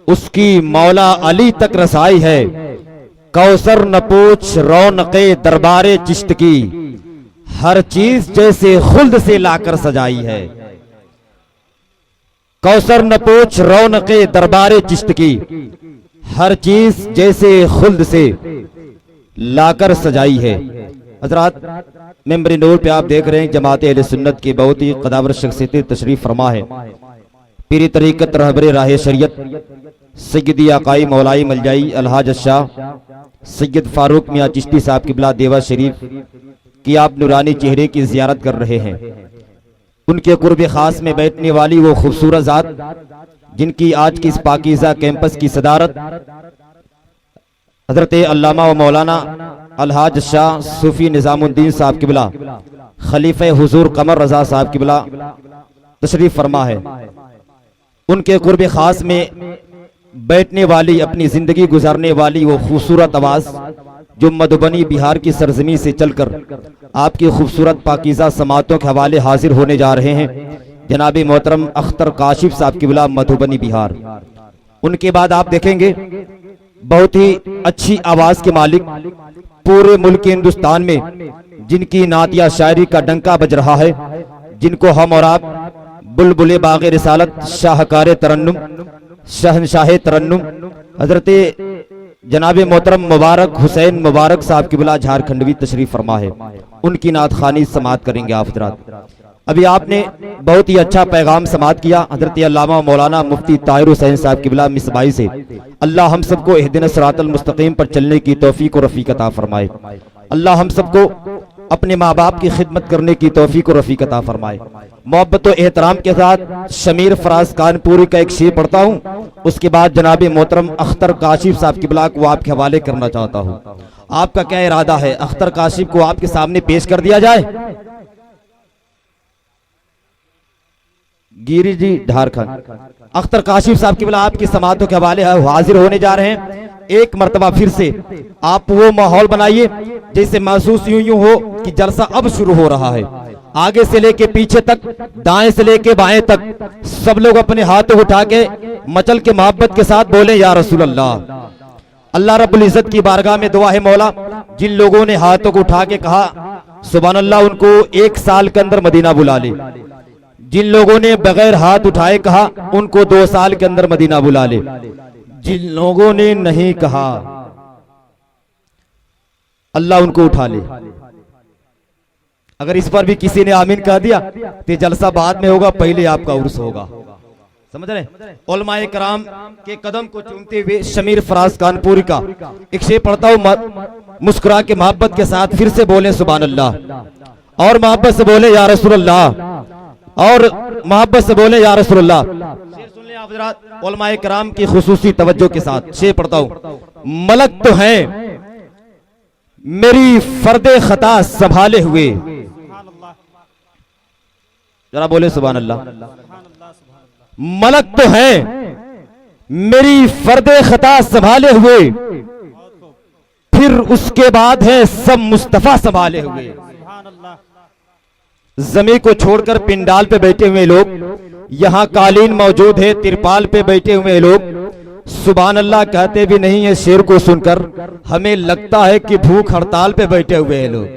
उसकी मौला अली तक रसाई है। कौसर न पूछ रौनक़े दरबारे चिश्त की, हर चीज जैसे खुल्द से लाकर सजाई है। कौसर न पूछ रौनक़े दरबारे चिश्त की, हर चीज जैसे खुल्द से लाकर सजाई है। हजरात, मेंबरी नूर पे आप देख रहे हैं जमात अहले सुन्नत की बहुत ही कदावर शख्सियत तशरीफ फरमा है। पीरी तरीक़त रहबरे राह शरीयत सैयदी आकाई मौलाई मलजाई अलहाज शाह सैयद फारूक मियाँ चिश्ती साहब किबला देवा शरीफ की आप नूरानी चेहरे की जियारत कर रहे हैं। उनके कुर्ब खास में बैठने वाली वो खूबसूरत जात जिनकी आज की इस पाकीज़ा कैंपस की सदारत हजरत अल्लामा व मौलाना अलहाज शाह सूफी निजामुद्दीन साहब किबला खलीफे हुजूर कमर रजा साहब किबला तशरीफ फरमा है। उनके कुर्ब खास में बैठने वाली, अपनी जिंदगी गुजारने वाली वो खूबसूरत आवाज जो मधुबनी बिहार की सरजमी से चलकर आपकी खूबसूरत पाकीज़ा समातों के हवाले हाजिर होने जा रहे हैं, जनाब मोहतरम अख्तर काशिफ साहब किबला मधुबनी बिहार। उनके बाद आप देखेंगे बहुत ही अच्छी आवाज के मालिक पूरे मुल्क हिंदुस्तान में जिनकी नातिया शायरी का डंका बज रहा है, जिनको हम और आप बुलबुले बाग़े रिसालत शाहकार तरन्नुम शहनशाह तरन्नुम हजरत जनाब मोहतरम मुबारक हुसैन मुबारक साहब किबला झारखंडवी तशरीफ फरमा है। उनकी नात खानी समात करेंगे आप हजरात। अभी आपने बहुत ही अच्छा पैगाम समात किया हजरत अल्लामा मौलाना मुफ्ती ताहिर हुसैन साहब किबला मिसबाई से। अल्लाह हम सबको इहदिना सिरातल मुस्तकीम पर चलने की तौफीक और रफीक अता फरमाए। अल्लाह हम सबको अपने माँ बाप की खिदमत करने की तौफीक और रफीक अता फरमाए। मोहब्बत और एहतराम के साथ शमीर फराज कानपुरी का एक शेर पढ़ता हूँ, उसके बाद जनाब मोहतरम अख्तर काशिफ साहब किबला को आपके हवाले करना चाहता हूँ। आपका क्या इरादा है, अख्तर काशिफ को आपके सामने पेश कर दिया जाए? गिरी जी झारखंड अख्तर काशिफ साहब किबला आपकी समातों के हवाले हाजिर होने जा रहे हैं। एक मर्तबा फिर से आप वो माहौल बनाइए जैसे महसूस यूं हो कि जलसा अब शुरू हो रहा है। आगे से लेके पीछे तक, दाएं से लेके बाएं तक सब लोग अपने हाथों उठा के मचल के मोहब्बत के साथ बोले या रसूल अल्लाह। अल्लाह रब्बुल इज्जत की बारगाह में दुआ है मौला, जिन लोगों ने हाथों को उठा के कहा सुभान अल्लाह, उनको 1 साल के अंदर मदीना बुला ले। जिन लोगों ने बगैर हाथ उठाए कहा उनको 2 साल के अंदर मदीना बुला ले। जिन लोगों ने नहीं कहा अल्लाह उनको उठा ले। अगर इस पर भी किसी ने आमीन कह दिया तो जलसा बाद में होगा, पहले आपका उर्स होगा। समझ रहे? उलमाए कराम के कदम को चूमते हुए शमीर फराज कानपुरी का एक शेर पढ़ता हूं, मुस्कुरा के मोहब्बत के साथ फिर से बोले सुभान अल्लाह और मोहब्बत से बोले या रसूल अल्लाह और मोहब्बत से बोले या रसूल अल्लाह। शेर सुन ले आप हज़रात, उलमाए कराम की खुसूसी तवज्जो के साथ शेर पढ़ता हूं। मलक तो है मेरी फर्दे खता संभाले हुए, जरा बोले सुभान अल्लाह। मलक तो है मेरी फर्दे खता संभाले हुए, फिर उसके बाद है सब मुस्तफा संभाले हुए। जमीन को छोड़कर पिंडाल पे बैठे हुए लोग, यहाँ कालीन मौजूद है, तिरपाल पे बैठे हुए लोग सुभान अल्लाह कहते भी नहीं है। शेर को सुनकर हमें लगता है कि भूख हड़ताल पे बैठे हुए हैं लोग।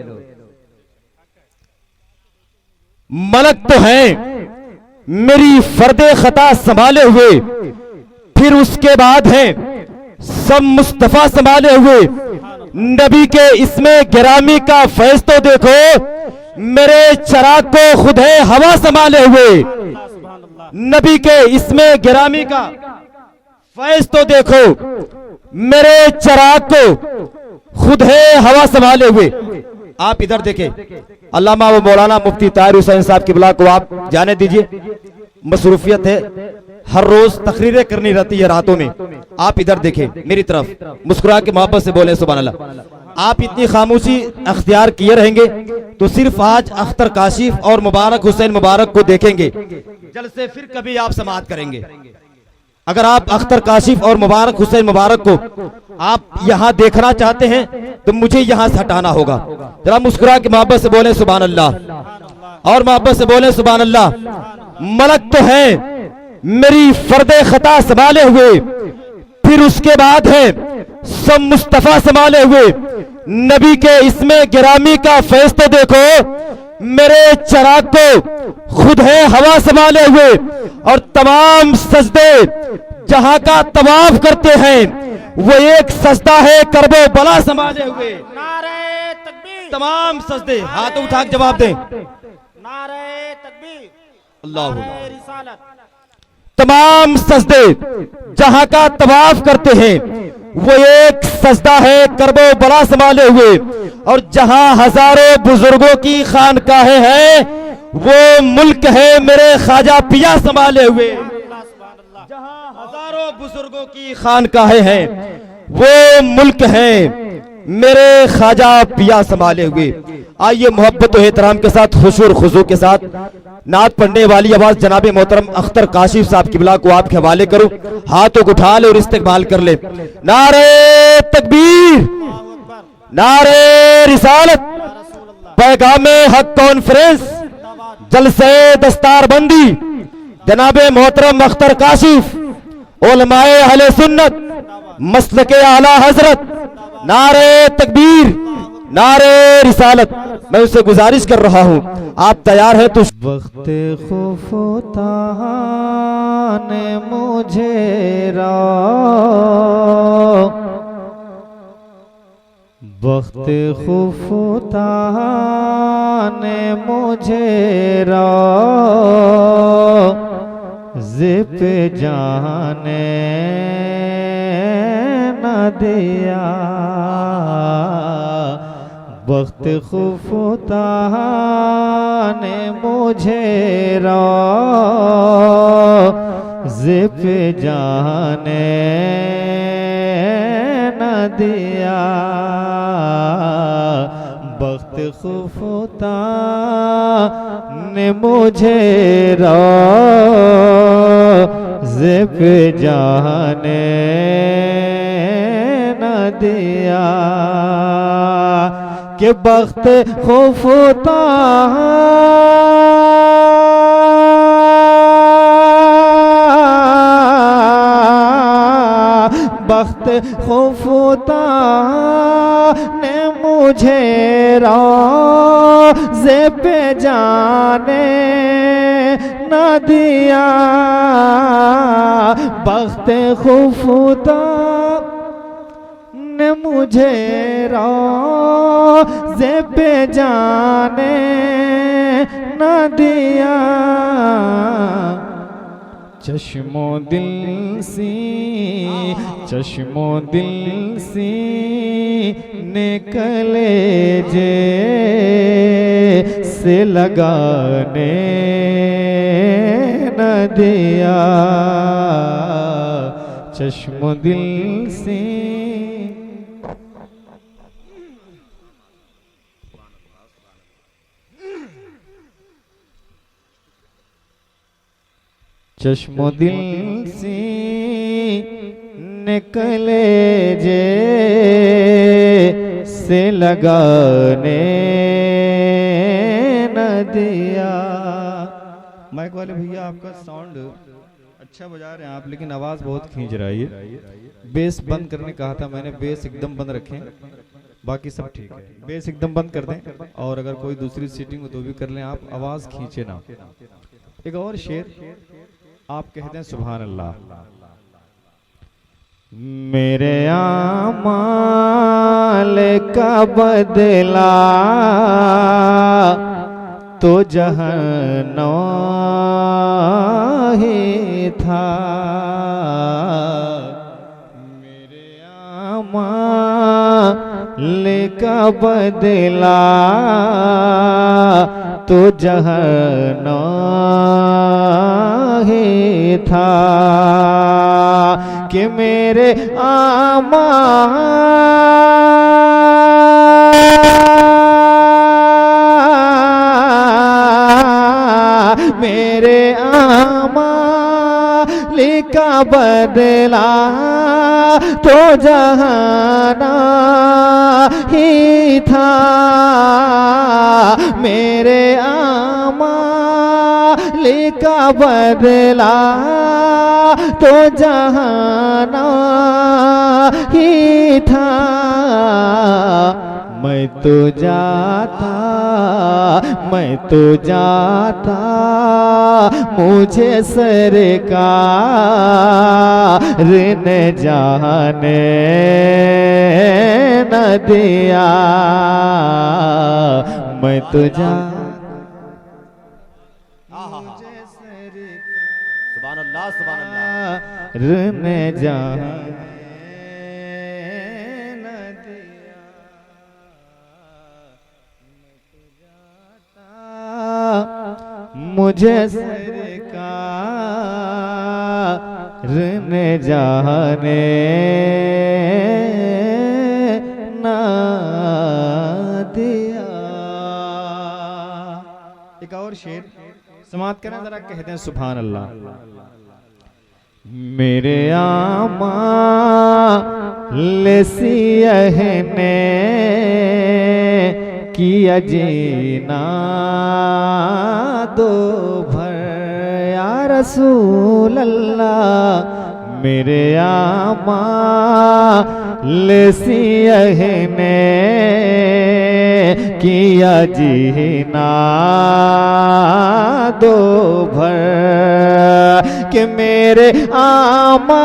मलक तो है मेरी फर्दे खता संभाले हुए, फिर उसके बाद है सब मुस्तफा संभाले हुए। नबी के इसमें गिरामी का फैज तो देखो, मेरे चराग को खुद है हवा संभाले हुए। नबी के इसमें गिरामी का फैज तो देखो, मेरे चराग को खुद है हवा संभाले हुए। आप इधर देखें, अल्लामा व मौलाना मुफ्ती ताहिर हुसैन साहब किबला को आप जाने दीजिए, मसरूफियत है, हर रोज तकरीरें करनी रहती है रातों में। आप इधर देखें मेरी तरफ, मुस्कुरा के मोहब्बत से बोले सुभान अल्लाह। आप इतनी खामोशी अख्तियार किए रहेंगे तो सिर्फ आज अख्तर काशिफ और मुबारक हुसैन मुबारक को देखेंगे, जल से फिर कभी आप समाअत करेंगे। अगर आप अख्तर काशिफ और मुबारक हुसैन मुबारक को आप यहाँ देखना चाहते हैं तो मुझे यहाँ से हटाना होगा। जरा मुस्कुरा के मोहब्बत से बोले सुभान अल्लाह और मोहब्बत से बोले सुभान अल्लाह। मलक तो है मेरी फर्दे खता संभाले हुए, फिर उसके बाद है सब मुस्तफा संभाले हुए। नबी के इसमें गिरामी का फैज़ तो देखो, मेरे चिराग को खुद है हवा संभाले हुए। और तमाम सजदे जहां का तवाफ करते हैं, वो एक सजदा है करबो बला संभाले हुए। नारे तकबीर, तमाम सजदे हाथ उठा के जवाब दें। नारे तकबीर, अल्लाह नारे रिसालत। तमाम सजदे जहां का तवाफ करते हैं, वो एक सजदा है करबो बला संभाले हुए। और जहां हजारों बुजुर्गों की खानकाहें हैं, वो मुल्क है मेरे ख्वाजा पिया संभाले हुए। जहां हजारों बुजुर्गों की खानकाहें हैं, वो मुल्क है मेरे ख्वाजा पिया संभाले हुए। आइए मोहब्बत और एहतराम के साथ, खुशूर खुजू के साथ नात पढ़ने वाली आवाज जनाब मोहतरम अख्तर काशिफ साहब की बिला को आपके हवाले करूं। हाथों को उठा ले और इस्तेकबाल कर ले। नारे तकबीर, नारे रिसालत, पैगामे हक कॉन्फ्रेंस, जलसे दस्तारबंदी, जनाब मोहतरम अख्तर काशिफ, उलमाए अहले सुन्नत, मसलके आला हजरत, नारे तकबीर, नारे रिसालत। मैं उससे गुजारिश कर रहा हूं, आप तैयार हैं तो वक्त खुफता ने मुझे वक्त खुफता ने मुझे ज़िप जाने न दिया। वक्त खुफता ने मुझे ज़िप जाने न दिया। वक्त खुफता ने मुझे ज़िप जाने न दिया। कि वक्त खुफता वक्त खुफता ने मुझे रोज़े पे जाने न दिया। वक्त खुफता ने मुझे रोज़े पे जाने न दिया। चश्मो दिल सी चश्मो दिल सी निकले जे से लगाने न दिया। चश्मो दिल सी चश्मो दिल सी निकले जे से लगाने न दिया। माइक वाले भैया आपका साउंड अच्छा बजा रहे हैं आप, लेकिन आवाज बहुत खींच रहा है। बेस बंद करने कहा था मैंने, बेस एकदम बंद रखें, बाकी सब ठीक है। बेस एकदम बंद कर दें, और अगर कोई दूसरी सीटिंग हो तो भी कर लें आप, आवाज खींचे ना। एक और शेर आप कहते हैं सुभान अल्लाह। मेरे आमाल का बदला तो जहन्नम ही था। मेरे आमाल का बदला तो जहन्नम ही था। कि मेरे मेरे आमाल का बदला तो जहाना ही था, मेरे आमाल का बदला तो जहाना ही था। मैं तो जाता, मैं तो जाता, मुझे सरकार ने जाने न दिया। मैं तो जा सुभान अल्लाह, सुभान अल्लाह। ने जाने न दिया। मैं तो जाता, मुझे सरकार ने जाने न दिया। एक और शेर समाप्त करें जरा, कहते हैं सुभान अल्लाह। मेरे आमा लेसियह ने किया जीना दो भर या रसूल अल्लाह। मेरे आमा लेसियह ने किया जीना दो भर कि मेरे आमा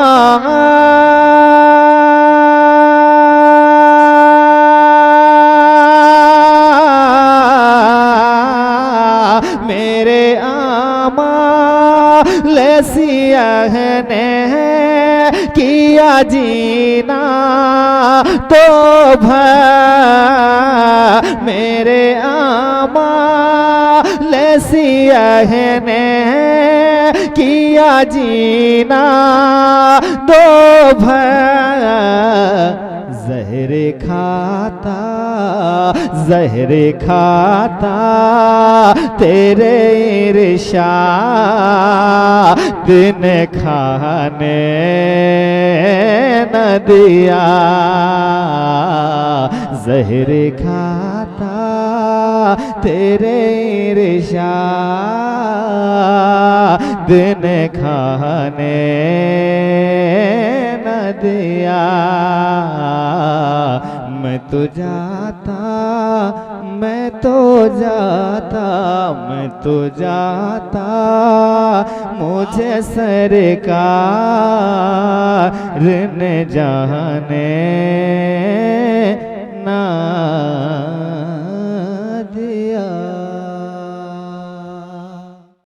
मेरे आमा लेसियह ने किया जीना तो भर। मेरे आमा लेसियह ने किया जीना दो भर। जहरे खाता, जहरे खाता, तेरे इरशाद ने खाने न दिया। जहरे खाता, तेरे इरशाद ने खाने न दिया। मैं तो जाता, मैं तो जाता, मैं तो जाता, मुझे सरकार ने जाने न